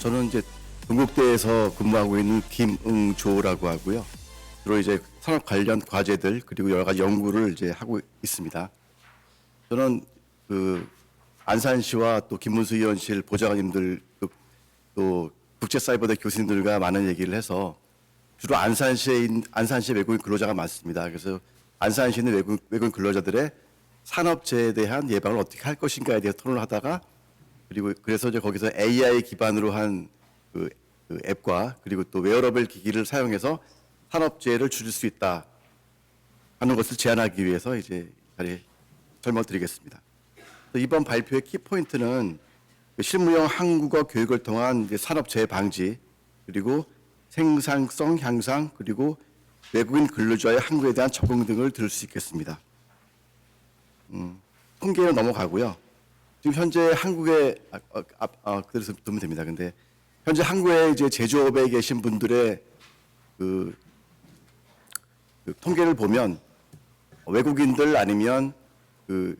저는 이제 동국대에서 근무하고 있는 김응조라고 하고요. 주로 이제 산업 관련 과제들 그리고 여러 가지 연구를 이제 하고 있습니다. 저는 그 안산시와 또 김문수 의원실 보좌관님들 또 국제사이버대 교수님들과 많은 얘기를 해서 주로 안산시에 외국인 근로자가 많습니다. 그래서 안산시에 있는 외국인 근로자들의 산업재해에 대한 예방을 어떻게 할 것인가에 대해서 토론을 하다가 그리고 그래서 이제 거기서 AI 기반으로 한 그 앱과 그리고 또 웨어러블 기기를 사용해서 산업재해를 줄일 수 있다 하는 것을 제안하기 위해서 이제 자리에 설명드리겠습니다. 이번 발표의 키포인트는 실무형 한국어 교육을 통한 이제 산업재해 방지 그리고 생산성 향상 그리고 외국인 근로자의 한국에 대한 적응 등을 들을 수 있겠습니다. 통계는 넘어가고요. 지금 현재 한국에 그래서 두면 됩니다. 근데 현재 한국에 이제 제조업에 계신 분들의 그 통계를 보면 외국인들 아니면 그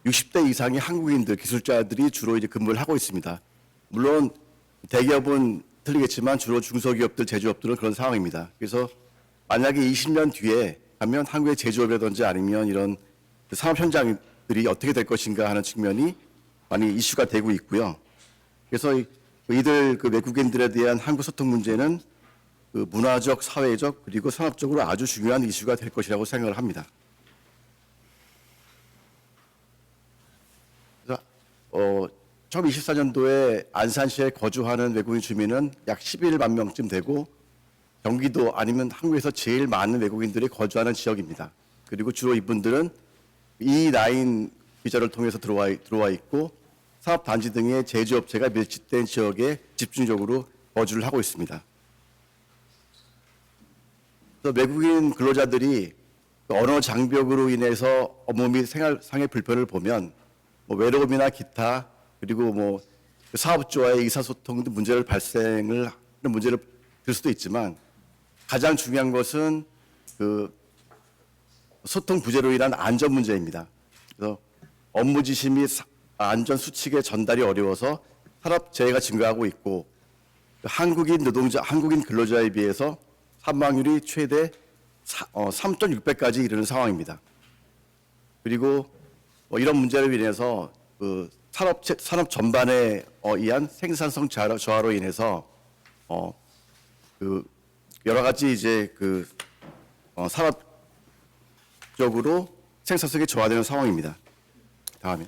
60대 이상의 한국인들 기술자들이 주로 이제 근무를 하고 있습니다. 물론 대기업은 틀리겠지만 주로 중소기업들, 제조업들은 그런 상황입니다. 그래서 만약에 20년 뒤에 가면 한국의 제조업이라든지 아니면 이런 산업 현장들이 어떻게 될 것인가 하는 측면이 많이 이슈가 되고 있고요. 그래서 이들 그 외국인들에 대한 한국 소통 문제는 그 문화적, 사회적 그리고 산업적으로 아주 중요한 이슈가 될 것이라고 생각을 합니다. 그래서 2024년도에 안산시에 거주하는 외국인 주민은 약 11만 명쯤 되고 경기도 아니면 한국에서 제일 많은 외국인들이 거주하는 지역입니다. 그리고 주로 이분들은 E9 비자를 통해서 들어와 있고 사업단지 등의 제조업체가 밀집된 지역에 집중적으로 거주를 하고 있습니다. 그래서 외국인 근로자들이 언어 장벽으로 인해서 업무 및 생활상의 불편을 보면 뭐 외로움이나 기타 그리고 뭐 사업주와의 의사소통 등 발생을 하는 문제를 들 수도 있지만 가장 중요한 것은 그 소통 부재로 인한 안전 문제입니다. 그래서 업무 지시 및 안전 수칙의 전달이 어려워서 산업 재해가 증가하고 있고 한국인 근로자에 비해서 사망률이 최대 3.6배까지 이르는 상황입니다. 그리고 이런 문제로 인해서 그 산업 전반에 의한 생산성 저하로 인해서 그 여러 가지 이제 그 산업적으로 생산성이 저하되는 상황입니다. 다음에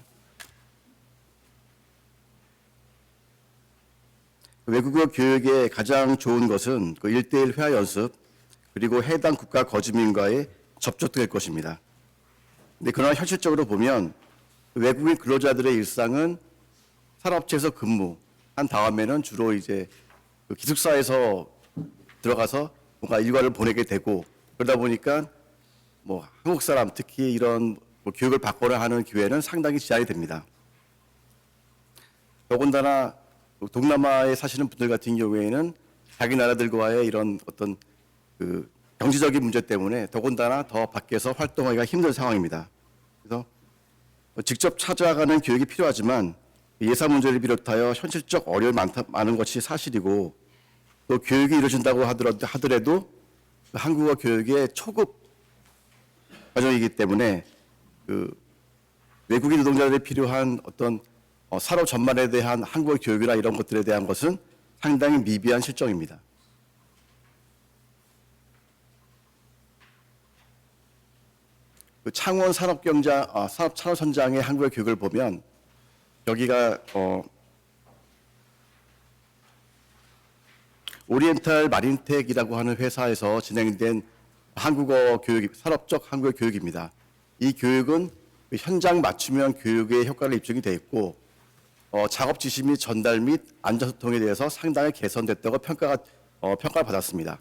외국어 교육의 가장 좋은 것은 그 1대1 회화 연습 그리고 해당 국가 거주민과의 접촉될 것입니다. 근데 그러나 현실적으로 보면 외국인 근로자들의 일상은 산업체에서 근무한 다음에는 주로 이제 그 기숙사에서 들어가서 뭔가 일과를 보내게 되고 그러다 보니까 뭐 한국 사람 특히 이런 뭐 교육을 받거나 하는 기회는 상당히 제한이 됩니다. 더군다나 동남아에 사시는 분들 같은 경우에는 자기 나라들과의 이런 어떤 그 경제적인 문제 때문에 더군다나 더 밖에서 활동하기가 힘든 상황입니다. 그래서 직접 찾아가는 교육이 필요하지만 예산 문제를 비롯하여 현실적 어려움이 많은 것이 사실이고 또 교육이 이루어진다고 하더라도 한국어 교육의 초급 과정이기 때문에 그 외국인 노동자들이 필요한 어떤 산업 전반에 대한 한국어 교육이나 이런 것들에 대한 것은 상당히 미비한 실정입니다. 그 창원 산업선장의 한국어 교육을 보면 여기가 오리엔탈 마린텍이라고 하는 회사에서 진행된 한국어 교육, 산업적 한국어 교육입니다. 이 교육은 현장 맞춤형 교육의 효과를 입증이 되어 있고 작업 지시 및 전달 및 안전소통에 대해서 상당히 개선됐다고 평가를 받았습니다.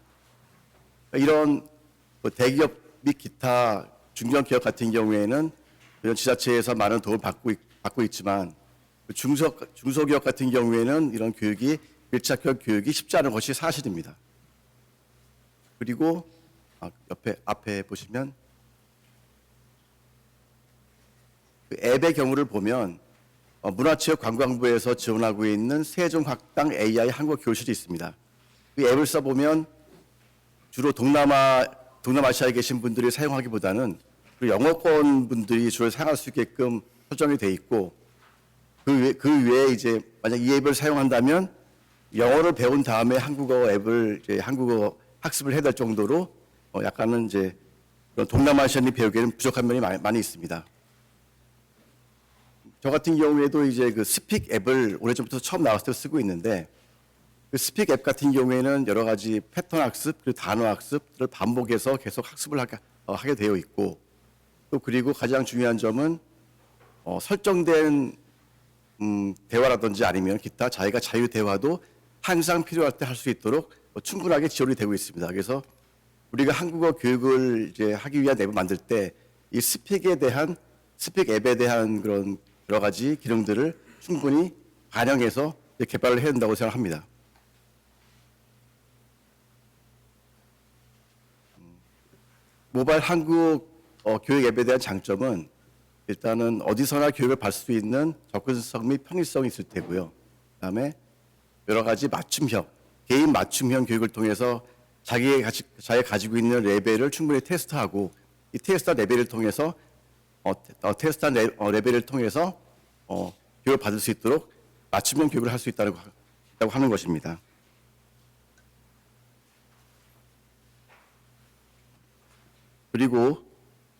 이런 대기업 및 기타 중견기업 같은 경우에는 이런 지자체에서 많은 도움을 받고 있지만 중소기업 같은 경우에는 이런 교육이 밀착형 교육이 쉽지 않은 것이 사실입니다. 그리고 앞에 보시면 그 앱의 경우를 보면 문화체육관광부에서 지원하고 있는 세종학당 AI 한국어 교실이 있습니다. 이 앱을 써보면 주로 동남아시아에 계신 분들이 사용하기보다는 영어권 분들이 주로 사용할 수 있게끔 설정이 돼 있고 그 외에 이제 만약 이 앱을 사용한다면 영어를 배운 다음에 한국어 앱을 이제 한국어 학습을 해야 될 정도로 약간은 이제 그런 동남아시아인이 배우기에는 부족한 면이 많이 있습니다. 저 같은 경우에도 이제 그 스픽 앱을 오래전부터 처음 나왔을 때 쓰고 있는데 그 스픽 앱 같은 경우에는 여러 가지 패턴 학습 그리고 단어 학습을 반복해서 계속 학습을 하게 되어 있고 또 그리고 가장 중요한 점은 설정된 대화라든지 아니면 기타 자기가 자유 대화도 항상 필요할 때 할 수 있도록 충분하게 지원이 되고 있습니다. 그래서 우리가 한국어 교육을 이제 하기 위한 앱을 만들 때 이 스픽 앱에 대한 그런 여러 가지 기능들을 충분히 반영해서 개발을 해야 된다고 생각합니다. 모바일 한국 교육 앱에 대한 장점은 일단은 어디서나 교육을 받을 수 있는 접근성 및 편의성이 있을 테고요. 그다음에 여러 가지 개인 맞춤형 교육을 통해서 자기가 가지고 있는 레벨을 충분히 테스트하고 이 테스트한 레벨을 통해서 교육을 받을 수 있도록 맞춤형 교육을 할 수 있다고 하는 것입니다. 그리고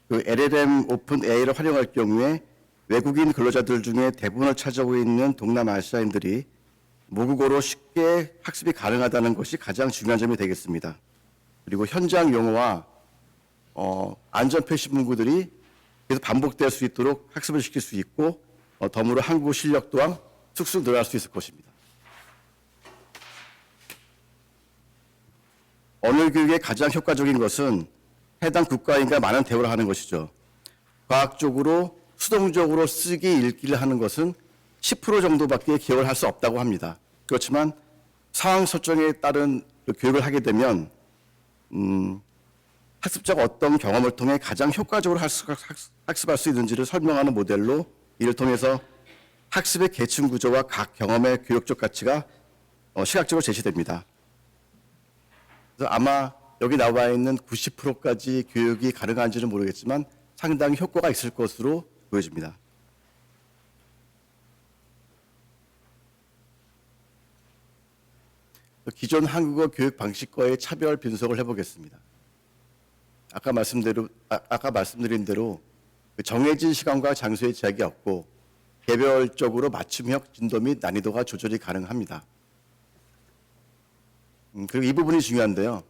그 LLM 오픈 AI를 활용할 경우에 외국인 근로자들 중에 대부분을 차지하고 있는 동남아시아인들이 모국어로 쉽게 학습이 가능하다는 것이 가장 중요한 점이 되겠습니다. 그리고 현장 용어와 안전 표시 문구들이 계속 반복될 수 있도록 학습을 시킬 수 있고 덤으로 한국어 실력 또한 쑥쑥 늘어날 수 있을 것입니다. 언어 교육의 가장 효과적인 것은 해당 국가인과 많은 대화를 하는 것이죠. 과학적으로 수동적으로 쓰기 읽기를 하는 것은 10% 정도밖에 기억을 할 수 없다고 합니다. 그렇지만 상황 설정에 따른 교육을 하게 되면 학습자가 어떤 경험을 통해 가장 효과적으로 학습할 수 있는지를 설명하는 모델로 이를 통해서 학습의 계층 구조와 각 경험의 교육적 가치가 시각적으로 제시됩니다. 그래서 아마 여기 나와 있는 90%까지 교육이 가능한지는 모르겠지만 상당히 효과가 있을 것으로 보여집니다. 기존 한국어 교육 방식과의 차별 분석을 해보겠습니다. 아까 말씀드린 대로 정해진 시간과 장소의 제약이 없고 개별적으로 맞춤형 진도 및 난이도가 조절이 가능합니다. 그리고 이 부분이 중요한데요.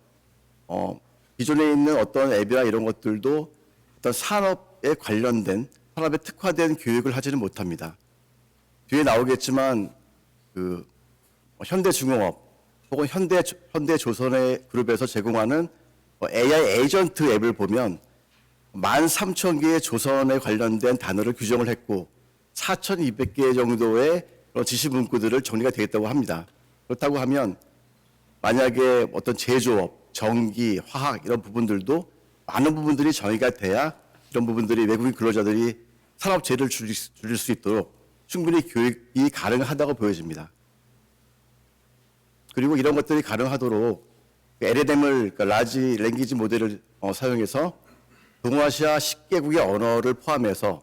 기존에 있는 어떤 앱이나 이런 것들도 어떤 산업에 특화된 교육을 하지는 못합니다. 뒤에 나오겠지만 현대중공업 혹은 현대조선의 그룹에서 제공하는 AI 에이전트 앱을 보면 13,000개의 조선에 관련된 단어를 규정을 했고 4,200개 정도의 지시 문구들을 정리가 되겠다고 합니다. 그렇다고 하면 만약에 어떤 제조업, 전기, 화학 이런 부분들도 많은 부분들이 정의가 돼야 이런 부분들이 외국인 근로자들이 산업재해를 줄일 수 있도록 충분히 교육이 가능하다고 보여집니다. 그리고 이런 것들이 가능하도록 LLM을 라지 랭귀지 모델을 사용해서 동아시아 10개국의 언어를 포함해서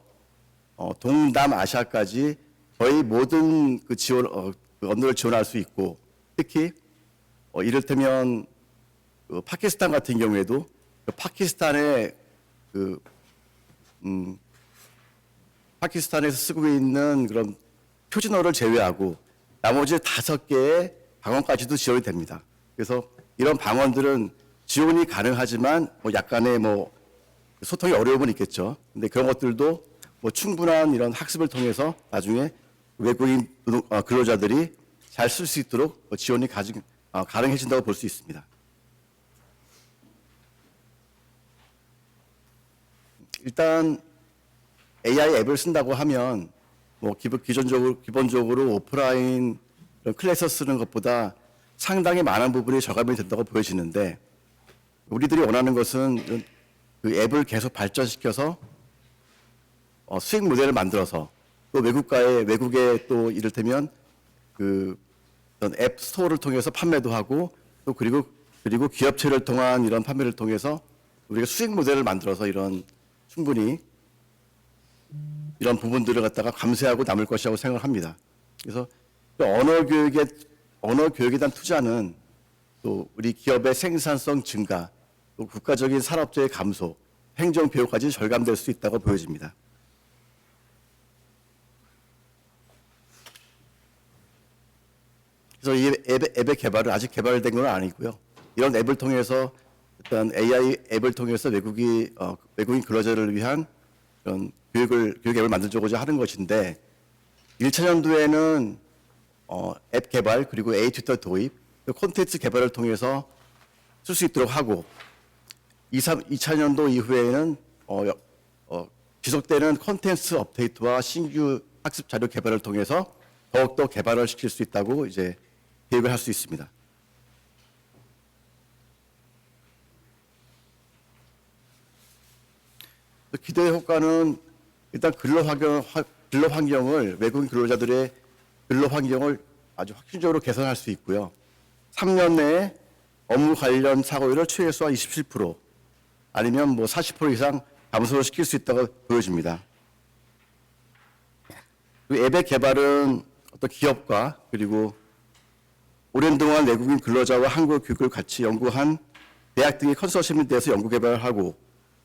동남아시아까지 거의 모든 언어를 지원할 수 있고 특히 이를테면 파키스탄 같은 경우에도 파키스탄에서 쓰고 있는 그런 표준어를 제외하고 나머지 5개의 방언까지도 지원이 됩니다. 그래서 이런 방언들은 지원이 가능하지만 약간의 소통의 어려움은 있겠죠. 근데 그런 것들도 충분한 이런 학습을 통해서 나중에 외국인 근로자들이 잘 쓸 수 있도록 지원이 가능해진다고 볼 수 있습니다. 일단 AI 앱을 쓴다고 하면 기본적으로 오프라인 클래스 쓰는 것보다 상당히 많은 부분이 저감이 된다고 보여지는데 우리들이 원하는 것은 그 앱을 계속 발전시켜서 수익 모델을 만들어서 또 외국에 또 이를테면 그 어떤 앱 스토어를 통해서 판매도 하고 또 그리고 기업체를 통한 이런 판매를 통해서 우리가 수익 모델을 만들어서 충분히 이런 부분들을 갖다가 감세하고 남을 것이라고 생각을 합니다. 그래서 언어 교육에 대한 투자는 또 우리 기업의 생산성 증가, 또 국가적인 산업재해 감소, 행정 비용까지 절감될 수 있다고 보여집니다. 그래서 이 앱의 개발은 아직 개발된 건 아니고요. 이런 앱을 통해서 일단 AI 앱을 통해서 외국인 근로자를 위한 그런 교육 앱을 만들고자 하는 것인데 1차 연도에는 앱 개발 그리고 AI 튜터 도입, 콘텐츠 개발을 통해서 쓸 수 있도록 하고 2차 연도 이후에는 지속되는 콘텐츠 업데이트와 신규 학습 자료 개발을 통해서 더욱더 개발을 시킬 수 있다고 이제 계획을 할 수 있습니다. 기대 효과는 일단 근로환경을 외국인 근로자들의 근로환경을 아주 확실적으로 개선할 수 있고요. 3년 내에 업무 관련 사고율을 최소한 27% 아니면 뭐 40% 이상 감소를 시킬 수 있다고 보여집니다. 앱의 개발은 어떤 기업과 그리고 오랜 동안 외국인 근로자와 한국 교육을 같이 연구한 대학 등의 컨소시엄에 대해서 연구 개발을 하고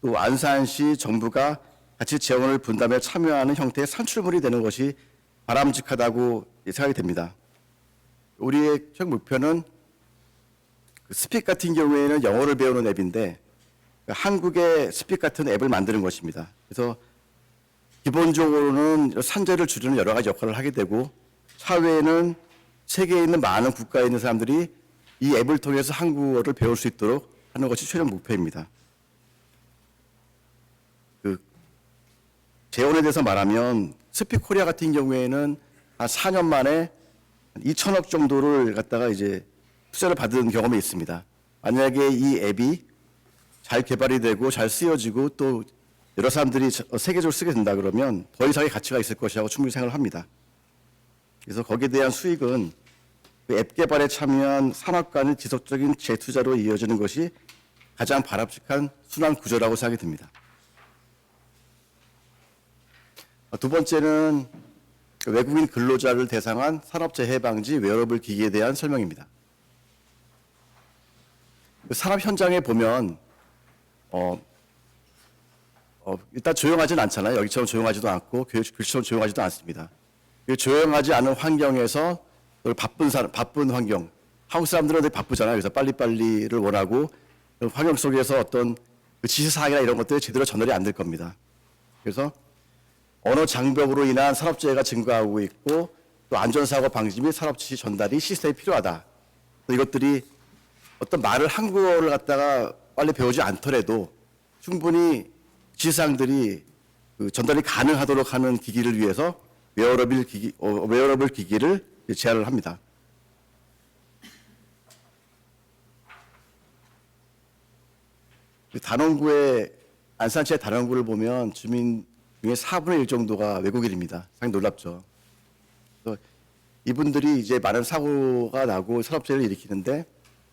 또 안산시 정부가 같이 재원을 분담해 참여하는 형태의 산출물이 되는 것이 바람직하다고 생각이 됩니다. 우리의 최종 목표는 스픽 같은 경우에는 영어를 배우는 앱인데 한국의 스픽 같은 앱을 만드는 것입니다. 그래서 기본적으로는 산재를 줄이는 여러 가지 역할을 하게 되고 차후에는 세계에 있는 많은 국가에 있는 사람들이 이 앱을 통해서 한국어를 배울 수 있도록 하는 것이 최종 목표입니다. 재원에 대해서 말하면 스픽 코리아 같은 경우에는 한 4년 만에 2천억 정도를 갖다가 이제 투자를 받은 경험이 있습니다. 만약에 이 앱이 잘 개발이 되고 잘 쓰여지고 또 여러 사람들이 세계적으로 쓰게 된다 그러면 더 이상의 가치가 있을 것이라고 충분히 생각을 합니다. 그래서 거기에 대한 수익은 앱 개발에 참여한 산업 간의 지속적인 재투자로 이어지는 것이 가장 바람직한 순환 구조라고 생각이 듭니다. 두 번째는 외국인 근로자를 대상한 산업재해 방지 웨어러블 기기에 대한 설명입니다. 산업 현장에 보면 일단 조용하진 않잖아요. 여기처럼 조용하지도 않고 교육처럼 조용하지도 않습니다. 조용하지 않은 환경에서 바쁜 환경, 한국 사람들은 되게 바쁘잖아요. 그래서 빨리빨리를 원하고 환경 속에서 어떤 지시사항이나 이런 것들이 제대로 전달이 안 될 겁니다. 그래서 언어 장벽으로 인한 산업재해가 증가하고 있고 또 안전사고 방지 및 산업지시 전달이 시스템이 필요하다. 이것들이 어떤 한국어를 갖다가 빨리 배우지 않더라도 충분히 지시사항들이 전달이 가능하도록 하는 기기를 위해서 웨어러블 기기를 제안을 합니다. 안산시의 단원구를 보면 주민 중에 4분의 1 정도가 외국인입니다. 상당히 놀랍죠. 그래서 이분들이 이제 많은 사고가 나고 산업재해를 일으키는데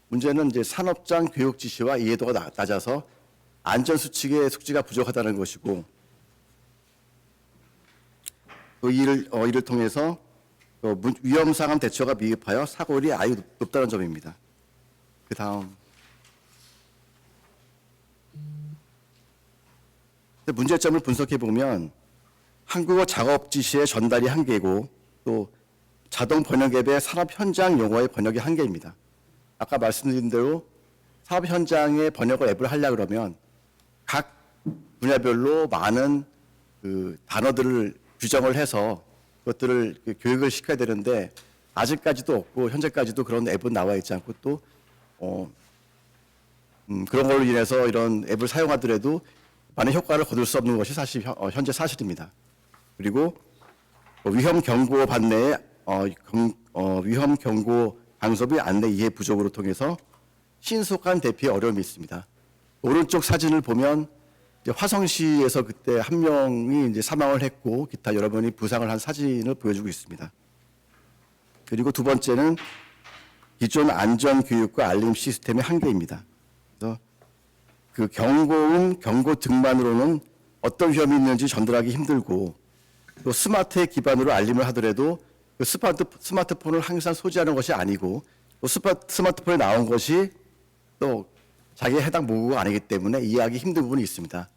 문제는 이제 산업장 교육 지시와 이해도가 낮아서 안전수칙의 숙지가 부족하다는 것이고 또 이를 통해서 위험상황 대처가 미흡하여 사고율이 아주 높다는 점입니다. 그 다음 문제점을 분석해 보면 한국어 작업 지시의 전달이 한계고 또 자동 번역 앱의 산업 현장 용어의 번역이 한계입니다. 아까 말씀드린 대로 사업 현장의 번역을 앱을 하려 그러면 각 분야별로 많은 단어들을 규정을 해서 그것들을 교육을 시켜야 되는데 아직까지도 없고 현재까지도 그런 앱은 나와 있지 않고 또 그런 걸로 인해서 이런 앱을 사용하더라도 많은 효과를 거둘 수 없는 것이 현재 사실입니다. 그리고 위험 경고 반내의 위험 경고 방송의 안내 이해 부족으로 통해서 신속한 대피에 어려움이 있습니다. 오른쪽 사진을 보면 이제 화성시에서 그때 한 명이 이제 사망을 했고 기타 여러 명이 부상을 한 사진을 보여주고 있습니다. 그리고 두 번째는 기존 안전 교육과 알림 시스템의 한계입니다. 그래서 그 경고음, 경고 등만으로는 어떤 위험이 있는지 전달하기 힘들고 또 스마트에 기반으로 알림을 하더라도 그 스마트폰을 항상 소지하는 것이 아니고 또 스마트폰에 나온 것이 또 자기에 해당 모국어가 아니기 때문에 이해하기 힘든 부분이 있습니다.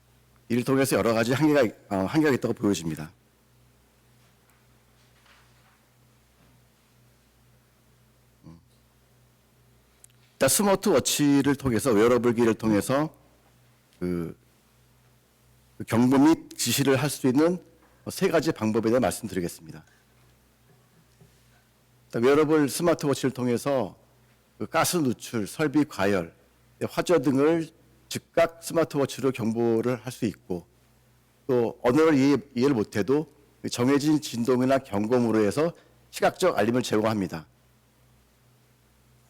이를 통해서 여러 가지 한계가 있다고 보여집니다. 일단 스마트워치를 통해서 웨어러블기를 통해서 그 경보 및 지시를 할 수 있는 세 가지 방법에 대해 말씀드리겠습니다. 웨어러블 스마트워치를 통해서 그 가스 누출, 설비 과열, 화재 등을 즉각 스마트워치로 경보를 할 수 있고 또 언어를 이해를 못해도 정해진 진동이나 경고음으로 해서 시각적 알림을 제공합니다.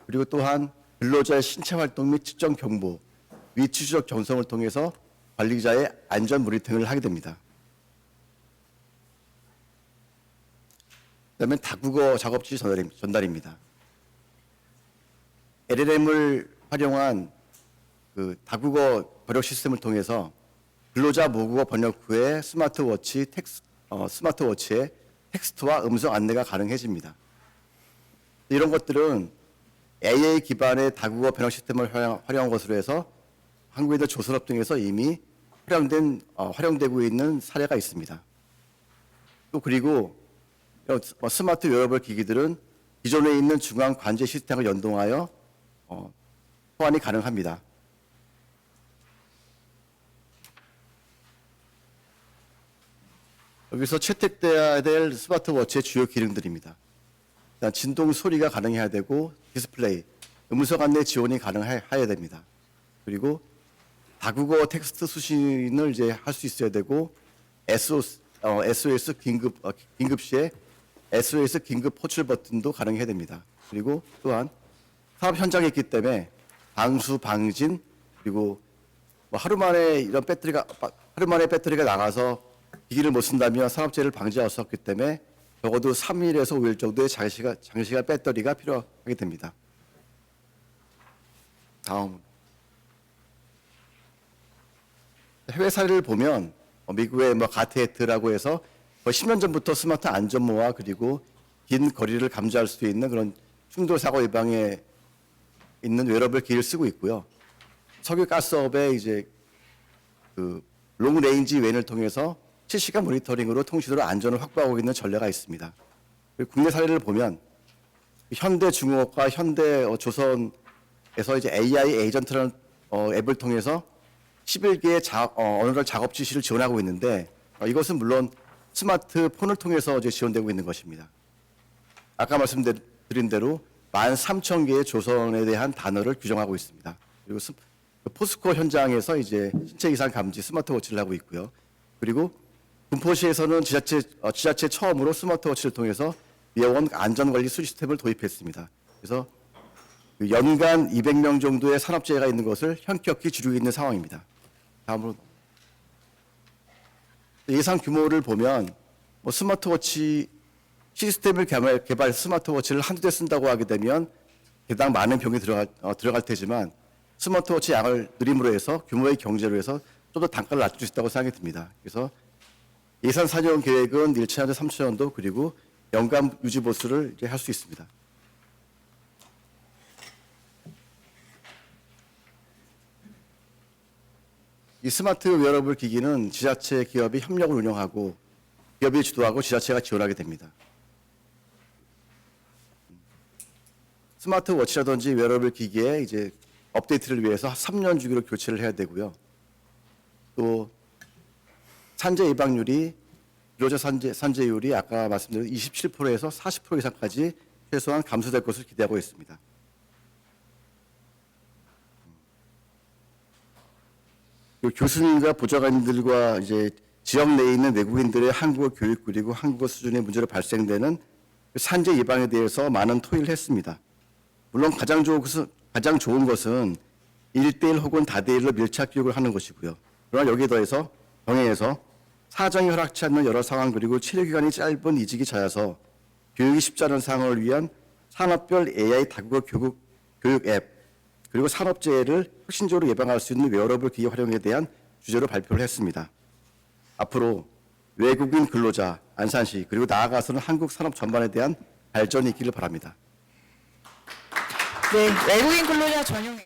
그리고 또한 근로자의 신체 활동 및 측정 경보, 위치 추적 경성을 통해서 관리자의 안전 모니터링을 하게 됩니다. 그다음에 다국어 작업지 전달입니다. LLM을 활용한 그 다국어 번역 시스템을 통해서 근로자 모국어 번역 후에 스마트워치에 텍스트와 음성 안내가 가능해집니다. 이런 것들은 AI 기반의 다국어 번역 시스템을 활용한 것으로 해서 한국의 조선업 등에서 이미 활용되고 있는 사례가 있습니다. 또 그리고 스마트 웨어러블 기기들은 기존에 있는 중앙 관제 시스템을 연동하여 호환이 가능합니다. 여기서 채택돼야 될 스마트워치의 주요 기능들입니다. 일단 진동 소리가 가능해야 되고 디스플레이, 음성 안내 지원이 가능해야 됩니다. 그리고 다국어 텍스트 수신을 이제 할 수 있어야 되고 SOS 긴급 시에 SOS 긴급 호출 버튼도 가능해야 됩니다. 그리고 또한 사업 현장에 있기 때문에 방수, 방진 그리고 하루 만에 배터리가 나가서 기기를 못 쓴다면 산업재해를 방지할 수 없기 때문에 적어도 3일에서 5일 정도의 장시간 배터리가 필요하게 됩니다. 다음. 해외 사례를 보면 미국의 가트헤트라고 해서 10년 전부터 스마트 안전모와 그리고 긴 거리를 감지할 수 있는 그런 충돌 사고 예방에 있는 웨어러블 기기를 쓰고 있고요. 석유 가스업의 이제 그 롱레인지 웬을 통해서 실시간 모니터링으로 통신으로 안전을 확보하고 있는 전례가 있습니다. 그리고 국내 사례를 보면 현대중공업과 현대조선에서 이제 AI 에이전트라는 앱을 통해서 11개의 언어별 작업 지시를 지원하고 있는데 이것은 물론 스마트폰을 통해서 이제 지원되고 있는 것입니다. 아까 말씀드린 대로 13,000개의 조선에 대한 단어를 규정하고 있습니다. 그리고 포스코 현장에서 이제 신체 이상 감지 스마트워치를 하고 있고요. 그리고 군포시에서는 지자체 처음으로 스마트워치를 통해서 미화원 안전관리 시스템을 도입했습니다. 그래서 연간 200명 정도의 산업재해가 있는 것을 현격히 줄이고 있는 상황입니다. 다음으로 예상 규모를 보면 스마트워치 시스템을 개발 스마트워치를 한두 대 쓴다고 하게 되면 개당 많은 병이 들어갈 테지만 스마트워치 양을 늘림으로 해서 규모의 경제로 해서 좀 더 단가를 낮출 수 있다고 생각이 듭니다. 그래서 예산 사용 계획은 1천년도 3천년도 그리고 연간 유지 보수를 이제 할 수 있습니다. 이 스마트 웨어러블 기기는 지자체 기업이 협력을 운영하고 기업이 주도하고 지자체가 지원하게 됩니다. 스마트워치라든지 웨어러블 기기에 이제 업데이트를 위해서 3년 주기로 교체를 해야 되고요. 또 산재 예방률이 근로자 산재율이 아까 말씀드린 27%에서 40% 이상까지 최소한 감소될 것을 기대하고 있습니다. 교수님과 보좌관들과 이제 지역 내에 있는 외국인들의 한국어 교육 그리고 한국어 수준의 문제로 발생되는 산재 예방에 대해서 많은 토의를 했습니다. 물론 가장 좋은 것은 1대1 혹은 다대1로 밀착 교육을 하는 것이고요. 그러나 여기에 더해서 병행해서 사정이 허락치 않는 여러 상황 그리고 치료 기간이 짧은 이직이 잦아서 교육이 쉽지 않은 상황을 위한 산업별 AI 다국어 교육 앱 그리고 산업재해를 혁신적으로 예방할 수 있는 웨어러블 기기 활용에 대한 주제로 발표를 했습니다. 앞으로 외국인 근로자, 안산시 그리고 나아가서는 한국 산업 전반에 대한 발전이 있기를 바랍니다. 네, 외국인 근로자 전용